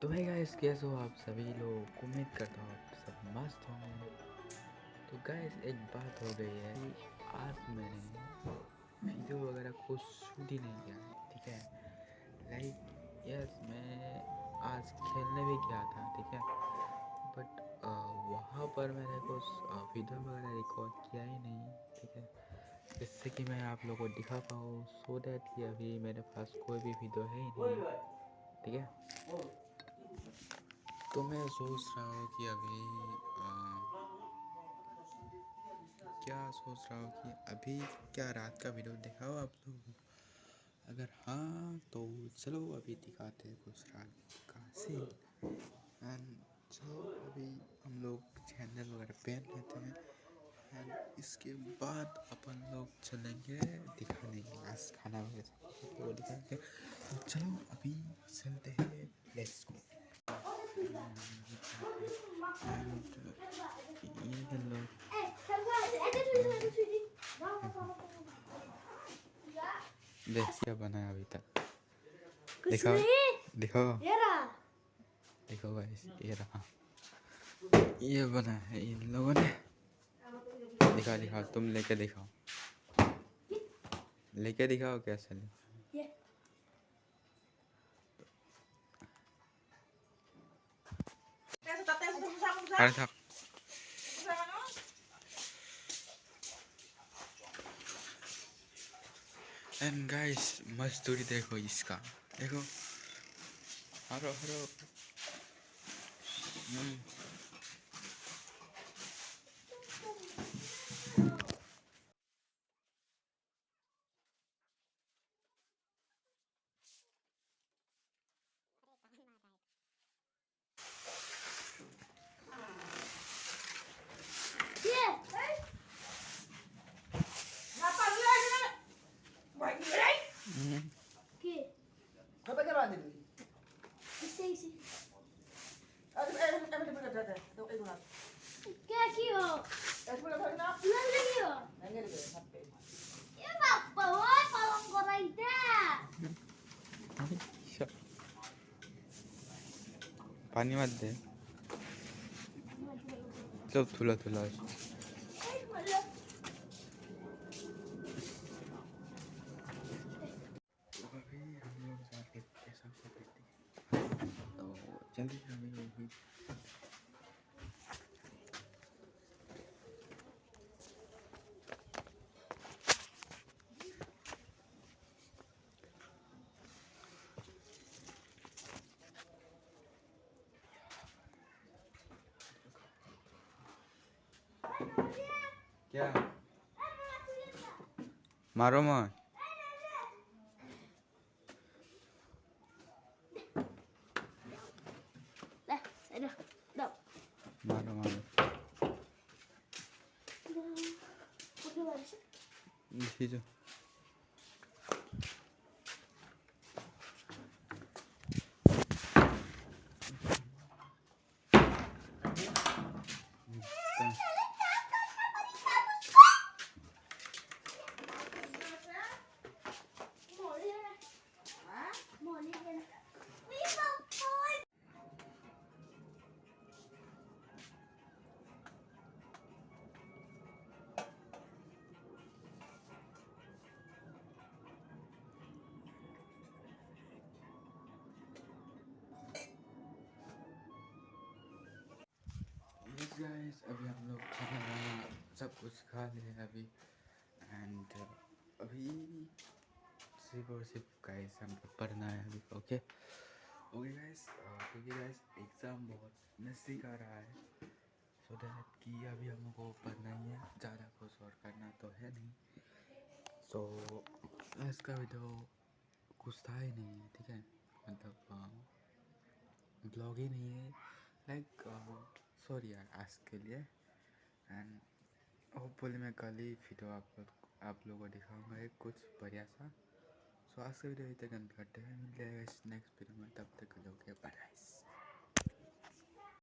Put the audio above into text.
तो है गाइस, कैसे हो आप सभी लोग। उम्मीद करता हूँ आप सब मस्त होंगे। तो गाइस, एक बात हो गई है कि आज मैंने वीडियो वगैरह कुछ शूट ही नहीं किया है, ठीक है। लाइक यस, मैं आज खेलने भी गया था, ठीक है। बट वहाँ पर मैंने कुछ वीडियो वगैरह रिकॉर्ड किया ही नहीं, ठीक है, जिससे कि मैं आप लोगों को दिखा पाऊँ। सो दैट कि अभी मेरे पास कोई भी वीडियो है ही नहीं, ठीक है। तो मैं सोच रहा हूँ कि अभी क्या सोच रहा हूँ कि अभी क्या रात का वीडियो दिखाओ आप लोगों को। अगर हाँ तो चलो अभी दिखाते हैं कुछ रात का सीन। एंड चलो अभी हम लोग चैनल वगैरह पहन लेते हैं एंड इसके बाद अपन लोग चलेंगे दिखाने के लिए आज खाना वगैरह वो दिखाएंगे। तो चलो अभी चलते हैं, लेट्स गो। ये लोग देख क्या बना है अभी तक। दिखाओ दिखाओ देखो गाइस, ये रहा, ये बना है इन लोगों ने। दिखा दिखाओ, तुम लेके दिखाओ, लेके दिखाओ कैसे ले। अरे था एंड गाइस, मजदूरी देखो इसका, देखो हरो हरो। पानी मत दे, सब थुला थुला। अभी हम लोग जाके पैसा पकड़ते हैं, तो जल्दी अभी होगी। क्या मारो मत, मारो मारो खींचो। गाइस, अभी हम लोग खाना वाना सब कुछ खा लिए अभी एंड अभी सिर्फ और सिर्फ गाइस हमको पढ़ना है अभी। ओके ओके गाइस, क्योंकि गाइस एग्ज़ाम बहुत नज़दीक आ रहा है, सो दैट कि अभी हमको पढ़ना ही है, ज़्यादा कुछ और करना तो है नहीं। सो इसका वीडियो कुछ था ही नहीं, ठीक है, मतलब ब्लॉग ही नहीं है। लाइक सॉरी यार आज के लिए। एंड होपफुली मैं कल ही वीडियो आप लोगों को दिखाऊंगा एक कुछ बढ़िया सा। सो आज का वीडियो इतना करते हैं, मिलते हैं नेक्स्ट वीडियो में, तब तक के लिए ओके बाय गाइस।